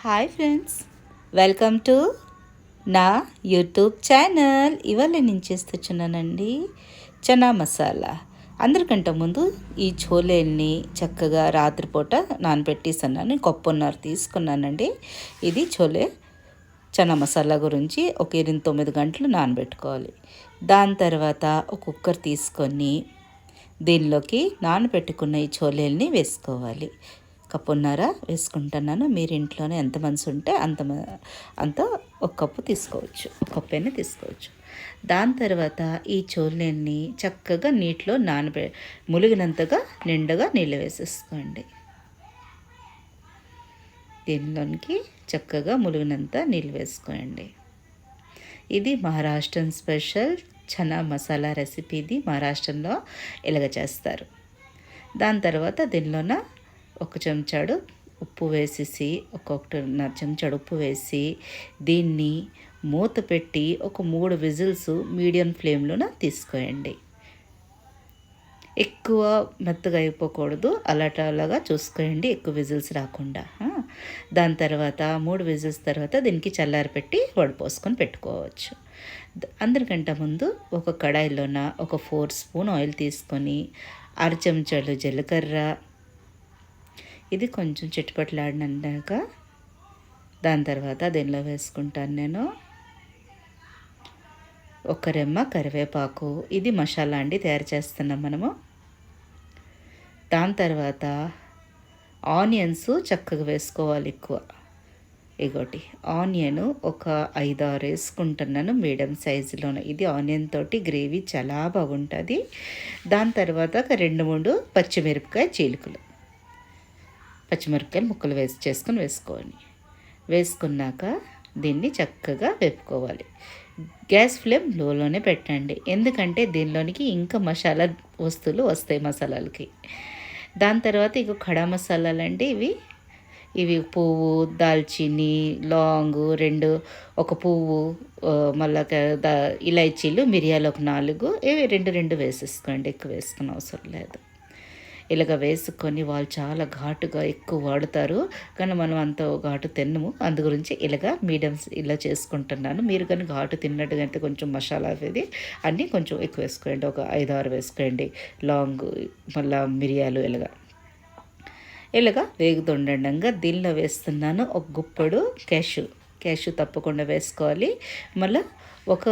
Hi friends, welcome to నా YouTube channel. ఇవాళ నేను చేస్తున్నానండి చనా మసాలా. అందరికంటే ముందు ఈ చోలేల్ని చక్కగా రాత్రిపూట నానబెట్టేస్తున్నాను. కొప్పున్నర తీసుకున్నానండి. ఇది చోలే చనా మసాలా గురించి ఒక 8-9 గంటలు నానబెట్టుకోవాలి. దాని తర్వాత ఒక కుక్కర్ తీసుకొని దీనిలోకి నానబెట్టుకున్న ఈ చోలేల్ని వేసుకోవాలి. కప్పున్నర వేసుకుంటున్నాను. మీరు ఇంట్లోనే ఎంత మనసు ఉంటే అంత ఒక కప్పు తీసుకోవచ్చు, ఒక కప్పైనా తీసుకోవచ్చు. దాని తర్వాత ఈ చోలేల్ని చక్కగా నీటిలో ములిగినంతగా నిండుగా నీళ్ళు వేసేసుకోండి. దీనిలోనికి చక్కగా ములిగినంత నీళ్ళు వేసుకోండి. ఇది మహారాష్ట్రన్ స్పెషల్ చనా మసాలా రెసిపీ. ఇది మహారాష్ట్రంలో ఇలాగ చేస్తారు. దాని తర్వాత దీనిలోన ఒక చెంచాడు ఉప్పు వేసేసి, 1.5 చెంచాడు ఉప్పు వేసి దీన్ని మూత పెట్టి ఒక 3 విజిల్స్ మీడియం ఫ్లేమ్లోన తీసుకోండి. ఎక్కువ మెత్తగా అయిపోకూడదు, అలాగా చూసుకోండి, ఎక్కువ విజిల్స్ రాకుండా. దాని తర్వాత 3 విజిల్స్ తర్వాత దీనికి చల్లారి పెట్టి వడపోసుకొని పెట్టుకోవచ్చు. అందరికంటే ముందు ఒక కడాయిలోన ఒక 4 స్పూన్ ఆయిల్ తీసుకొని 1/2 చెంచాలు జీలకర్ర, ఇది కొంచెం చిట్టుపట్లాడినాక దాని తర్వాత దీనిలో వేసుకుంటాను నేను ఒక రెమ్మ కరివేపాకు. ఇది మసాలా అండి, తయారు చేస్తున్నాం మనము. దాని తర్వాత ఆనియన్స్ చక్కగా వేసుకోవాలి ఎక్కువ. ఇగోటి ఆనియన్ ఒక 5-6 వేసుకుంటున్నాను మీడియం సైజులోనే. ఇది ఆనియన్ తోటి గ్రేవీ చాలా బాగుంటుంది. దాని తర్వాత ఒక 2-3 పచ్చిమిరపకాయ చీలికలు, పచ్చిమిరపకాయలు ముక్కలు వేసుకున్నాక దీన్ని చక్కగా వేపుకోవాలి. గ్యాస్ ఫ్లేమ్ లోలోనే పెట్టండి, ఎందుకంటే దీనిలోనికి ఇంకా మసాలా వస్తువులు వస్తాయి మసాలాలకి. దాని తర్వాత ఇక ఖడా మసాలాలు అండి. ఇవి పువ్వు, దాల్చిని, లాంగు 2, ఒక పువ్వు, మళ్ళా ఇలైచీలు, మిరియాలు ఒక 4, ఇవి 2 వేసేసుకోండి, ఎక్కువ వేసుకునే అవసరం లేదు. ఇలాగ వేసుకొని వాళ్ళు చాలా ఘాటుగా ఎక్కువ వాడుతారు, కానీ మనం అంత ఘాటు తిన్నము. అందు గురించి ఇలాగ మీడియంస్ ఇలా చేసుకుంటున్నాను. మీరు కానీ ఘాటు తిన్నట్టుగా అయితే కొంచెం మసాలా అనేది అన్నీ కొంచెం ఎక్కువ వేసుకోండి, ఒక 5-6 వేసుకోండి. లాంగ్, మళ్ళీ మిరియాలు ఇలాగ వేగుతుండగా దీనిలో వేస్తున్నాను ఒక గుప్పెడు క్యాషు తప్పకుండా వేసుకోవాలి. మళ్ళీ ఒక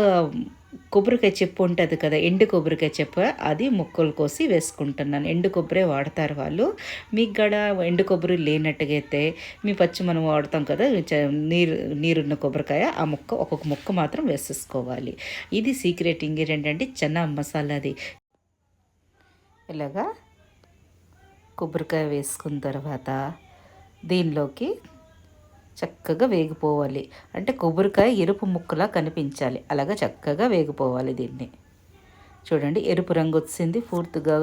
కొబ్బరికాయ చెప్పు ఉంటుంది కదా, ఎండు కొబ్బరికాయ చెప్పు, అది ముక్కలు కోసి వేసుకుంటున్నాను. ఎండు కొబ్బరి వాడతారు వాళ్ళు. మీకు కూడా ఎండు కొబ్బరి లేనట్టుగా అయితే మీ పచ్చి మనం వాడతాం కదా, నీరున్న కొబ్బరికాయ, ఆ ఒక్కొక్క ముక్క మాత్రం వేసేసుకోవాలి. ఇది సీక్రెట్ ఇంగ్రీడియంట్ అండి చనా మసాలాది. ఇలాగా కొబ్బరికాయ వేసుకున్న తర్వాత దీనిలోకి చక్కగా వేగిపోవాలి. అంటే కొబ్బరికాయ ఎరుపు ముక్కలా కనిపించాలి, అలాగా చక్కగా వేగిపోవాలి. దీన్ని చూడండి, ఎరుపు రంగు వచ్చింది, పూర్తిగా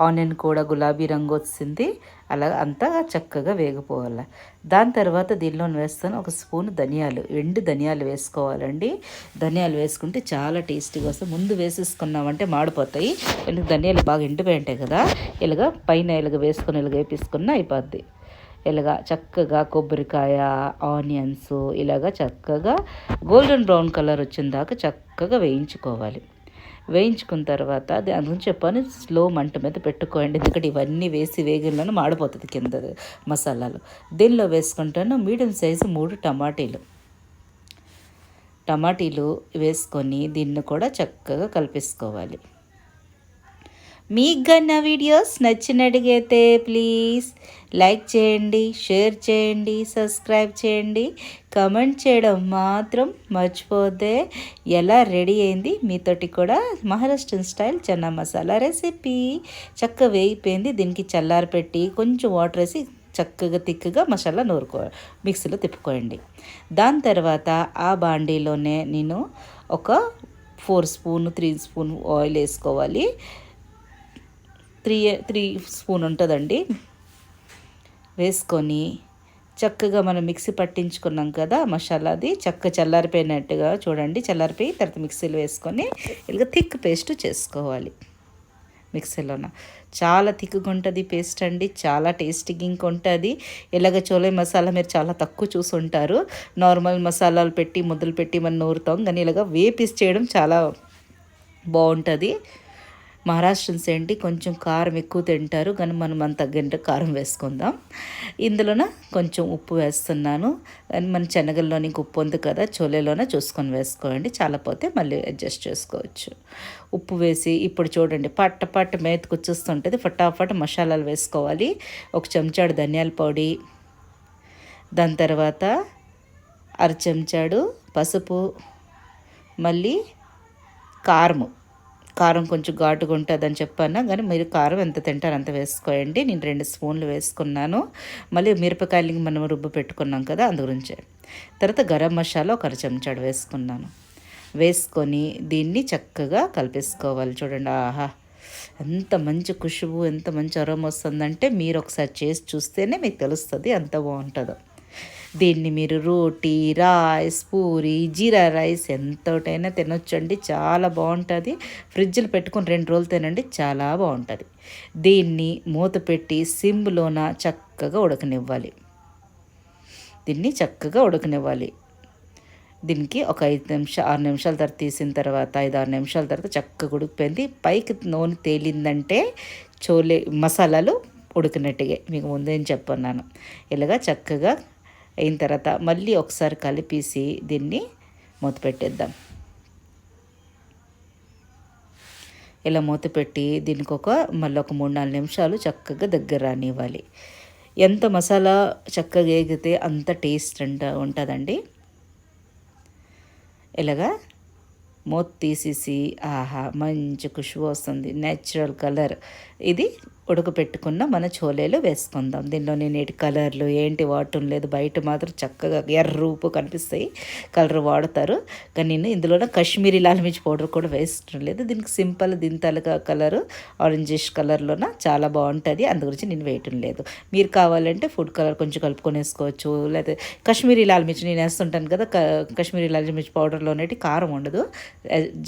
ఆనియన్ కూడా గులాబీ రంగు వచ్చింది. అలా అంతా చక్కగా వేగిపోవాలి. దాని తర్వాత దీనిలో వేస్తాను ఒక స్పూన్ ధనియాలు, ఎండు ధనియాలు వేసుకోవాలండి. ధనియాలు వేసుకుంటే చాలా టేస్టీగా వస్తాయి. ముందు వేసేసుకున్నామంటే మాడిపోతాయి, ఎందుకు ధనియాలు బాగా ఎండిపోయి ఉంటాయి కదా. ఇలాగ పైన ఇలాగ వేసుకొని ఇలాగ వేపించుకున్న అయిపోద్ది. ఇలాగా చక్కగా కొబ్బరికాయ, ఆనియన్స్ ఇలాగా చక్కగా గోల్డెన్ బ్రౌన్ కలర్ వచ్చిన దాకా చక్కగా వేయించుకోవాలి. వేయించుకున్న తర్వాత అది అందుకని చెప్పాను, స్లో మంట మీద పెట్టుకోండి, ఎందుకంటే ఇవన్నీ వేసి వేగిలోనే మాడిపోతుంది కింద మసాలాలు. దీనిలో వేసుకుంటాను మీడియం సైజు 3 టమాటీలు వేసుకొని దీన్ని కూడా చక్కగా కలిపేసుకోవాలి. మీకు కన్నా వీడియోస్ నచ్చినట్టుగైతే ప్లీజ్ లైక్ చేయండి, షేర్ చేయండి, సబ్స్క్రైబ్ చేయండి, కమెంట్ చేయడం మాత్రం మర్చిపోతే. ఎలా రెడీ అయింది మీతోటి కూడా మహారాష్ట్రన్ స్టైల్ చనా మసాలా రెసిపీ. చక్కగా వేగిపోయింది. దీనికి చల్లారి పెట్టి కొంచెం వాటర్ వేసి చక్కగా తిక్కగా మసాలా మిక్సీలో తిప్పుకోండి. దాని తర్వాత ఆ బాండీలోనే నేను ఒక 3 స్పూన్ ఆయిల్ వేసుకోవాలి. 3 స్పూన్ ఉంటుందండి. వేసుకొని చక్కగా మనం మిక్సీ పట్టించుకున్నాం కదా మసాలాది, చల్లారిపోయినట్టుగా చూడండి. చల్లారిపోయి తర్వాత మిక్సీలో వేసుకొని ఇలాగ థిక్ పేస్ట్ చేసుకోవాలి. మిక్సీలోన. చాలా థిక్గా ఉంటుంది పేస్ట్ అండి, చాలా టేస్టీగా ఇంకొంటుంది. ఇలాగ చోలే మసాలా మీరు చాలా తక్కువ చూసుంటారు. నార్మల్ మసాలాలు పెట్టి ముద్దలు పెట్టి మనం నూరుతాం, కానీ ఇలాగ వేపిస్ చేయడం చాలా బాగుంటుంది. మహారాష్ట్రన్స్ ఏంటి కొంచెం కారం ఎక్కువ తింటారు, కానీ మనం అంత తగ్గంటే కారం వేసుకుందాం. ఇందులోన కొంచెం ఉప్పు వేస్తున్నాను, కానీ మన శనగల్లోని ఉప్పు ఉంది కదా, చోలేలోనే చూసుకొని వేసుకోండి. చాలా పోతే మళ్ళీ అడ్జస్ట్ చేసుకోవచ్చు. ఉప్పు వేసి ఇప్పుడు చూడండి పట్ట మేతకు వచ్చేస్తుంటుంది. ఫటాఫట్ మసాలాలు వేసుకోవాలి. ఒక చెంచాడు ధనియాల పొడి, దాని తర్వాత అర చెంచాడు పసుపు, మళ్ళీ కారం కొంచెం ఘాటుగా ఉంటుందని చెప్పాను, కానీ మీరు కారం ఎంత తింటారో అంత వేసుకోండి. నేను 2 స్పూన్లు వేసుకున్నాను. మళ్ళీ మిరపకాయలకి మనం రుబ్బు పెట్టుకున్నాం కదా, అందు గురించి. తర్వాత గరం మసాలా ఒక అర చెంచాడు వేసుకున్నాను. వేసుకొని దీన్ని చక్కగా కలిపేసుకోవాలి. చూడండి, ఆహా ఎంత మంచి ఖుషుబు, ఎంత మంచి అరోమా వస్తుందంటే మీరు ఒకసారి చేసి చూస్తేనే మీకు తెలుస్తుంది ఎంత బాగుంటుందో. దీన్ని మీరు రోటీ, రైస్, పూరి, జీరా రైస్ ఎంతోటైనా తినొచ్చండి. చాలా బాగుంటుంది. ఫ్రిడ్జ్లో పెట్టుకుని 2 రోజులు తినండి, చాలా బాగుంటుంది. దీన్ని మూత పెట్టి సిమ్లోన చక్కగా ఉడకనివ్వాలి. దీనికి ఒక 6 నిమిషాల తర్వాత తీసిన తర్వాత 5-6 నిమిషాల తర్వాత చక్కగా ఉడికిపోయింది. పైకి నూనె తేలిందంటే మసాలాలు ఉడికినట్టుగా. మీకు ముందేం చెప్పన్నాను. ఇలాగా చక్కగా అయిన తర్వాత మళ్ళీ ఒకసారి కలిపేసి దీన్ని మూత పెట్టేద్దాం. ఇలా మూత పెట్టి దీనికి మళ్ళీ ఒక 3-4 నిమిషాలు చక్కగా దగ్గర రానివ్వాలి. ఎంత మసాలా చక్కగా వేగితే అంత టేస్ట్ ఉంటుందండి. ఇలాగా మూత తీసేసి ఆహా మంచి ఖుషబు వస్తుంది, నేచురల్ కలర్. ఇది ఉడకపెట్టుకున్న మన చోలేలు వేసుకుందాం. దీనిలో నేను కలర్లు ఏంటి వాడటం లేదు. బయట మాత్రం చక్కగా ఎర్రూపు కనిపిస్తాయి, కలర్ వాడతారు. కానీ నేను ఇందులో కాశ్మీరీ లాల్ మిర్చి పౌడర్ కూడా వేయడం లేదు. దీనికి సింపుల్ దింతలుగా కలరు ఆరెంజిష్ కలర్లోన చాలా బాగుంటుంది, అందుగురించి నేను వేయటం లేదు. మీరు కావాలంటే ఫుడ్ కలర్ కొంచెం కలుపుకొని వేసుకోవచ్చు, లేకపోతే కాశ్మీరీ లాల్ మిర్చి నేను వేస్తుంటాను కదా, కాశ్మీరీ లాల్ మిర్చి పౌడర్లోనేటి కారం ఉండదు,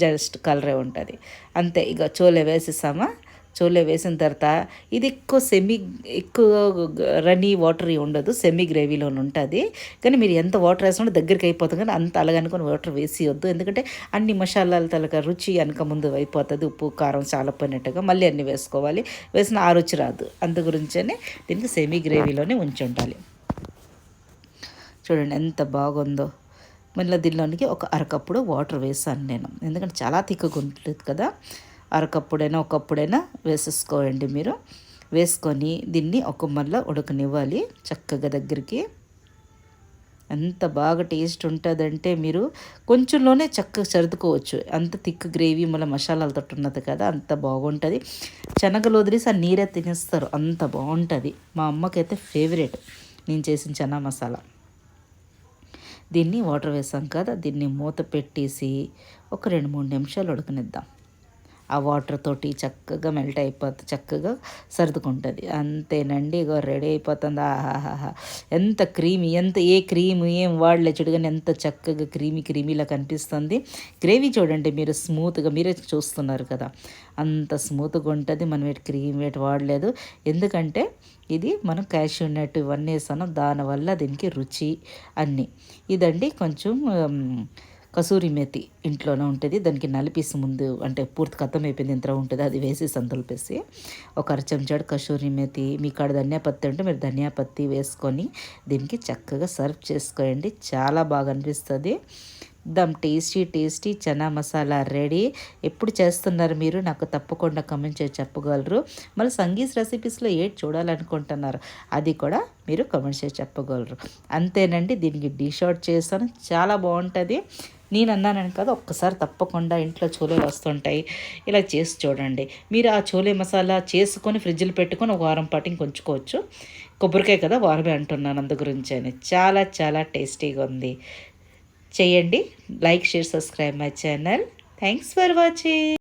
జస్ట్ కలరే ఉంటుంది అంతే. ఇక చోలే వేసేసామా, చోలే వేసిన తర్వాత ఇది ఎక్కువ రనీ వాటరీ ఉండదు, సెమీ గ్రేవీలో ఉంటుంది. కానీ మీరు ఎంత వాటర్ వేసుకుంటే దగ్గరికి అయిపోతుంది, కానీ అంత అలాగనుకొని వాటర్ వేసేయొద్దు. ఎందుకంటే అన్ని మసాలాల తలక రుచి వెనక ముందు అయిపోతుంది. ఉప్పు కారం చాలా పోయినట్టుగా మళ్ళీ అన్నీ వేసుకోవాలి, వేసిన ఆ రుచి రాదు. అందు గురించనే దీనికి సెమీ గ్రేవీలోనే ఉంచి ఉండాలి. చూడండి ఎంత బాగుందో. మళ్ళీ దీనిలోనికి ఒక అరకప్పుడు వాటర్ వేసాను నేను, ఎందుకంటే చాలా తిక్కుగా ఉంటుంది కదా. అరకప్పుడైనా ఒకప్పుడైనా వేసేసుకోండి మీరు. వేసుకొని దీన్ని మళ్ళీ ఉడకనివ్వాలి చక్కగా దగ్గరికి. ఎంత బాగా టేస్ట్ ఉంటుందంటే మీరు కొంచెంలోనే చక్కగా సర్దుకోవచ్చు. అంత థిక్ గ్రేవీ మళ్ళీ మసాలాలతో ఉన్నది కదా, అంత బాగుంటుంది. శనగలు వదిలేసి ఆ నీరే తినేస్తారు, అంత బాగుంటుంది. మా అమ్మకైతే ఫేవరెట్ నేను చేసిన చనా మసాలా. దీన్ని వాటర్ వేసాం కదా, దీన్ని మూత పెట్టేసి ఒక 2-3 నిమిషాలు ఉడకనిద్దాం. ఆ వాటర్ తోటి చక్కగా మెల్ట్ అయిపోతుంది, చక్కగా సర్దుకుంటుంది. అంతేనండి, ఇగో రెడీ అయిపోతుంది. ఆహాహా ఎంత క్రీమీ, ఏ క్రీమ్ ఏం వాడలే చూడగానే ఎంత చక్కగా క్రీమీలా కనిపిస్తుంది. గ్రేవీ చూడండి మీరు, స్మూత్గా మీరే చూస్తున్నారు కదా, అంత స్మూత్గా ఉంటుంది. మనం క్రీమ్ వాడలేదు, ఎందుకంటే ఇది మనం క్యాష్యూ నట్ ఇవన్నీ వేసాను, దానివల్ల దీనికి రుచి అన్నీ. ఇదండి కొంచెం కసూరి మేతి ఇంట్లోనే ఉంటుంది, దానికి నలిపేసి ముందు అంటే పూర్తి కథం అయిపోయింది ఎంత ఉంటుంది అది వేసి సంతలిపేసి ఒక అర చెంచాడు కసూరి మేతి, మీ కాడ ధనియా పత్తి ఉంటే మీరు ధనియా పత్తి వేసుకొని దీనికి చక్కగా సర్వ్ చేసుకోండి. చాలా బాగా అనిపిస్తుంది. Tasty chana masala ready. ఎప్పుడు చేస్తున్నారు మీరు నాకు తప్పకుండా కమెంట్ చేసి చెప్పగలరు. మళ్ళీ సంగీత్ రెసిపీస్లో ఏది చూడాలనుకుంటున్నారు అది కూడా మీరు కమెంట్ చేసి చెప్పగలరు. అంతేనండి, దీనికి డిష్ అవుట్ చేస్తాను, చాలా బాగుంటుంది. నేను అన్నానని కదా, ఒక్కసారి తప్పకుండా ఇంట్లో చోలేలు వస్తుంటాయి, ఇలా చేసి చూడండి. మీరు ఆ చోలే మసాలా చేసుకొని ఫ్రిడ్జ్లో పెట్టుకొని ఒక వారం పాటు ఇంకొంచుకోవచ్చు. కొబ్బరికాయ కదా వారమే అంటున్నాను, అందు గురించి అని. చాలా చాలా టేస్టీగా ఉంది. చేయండి. Like, share, subscribe my channel. Thanks for watching.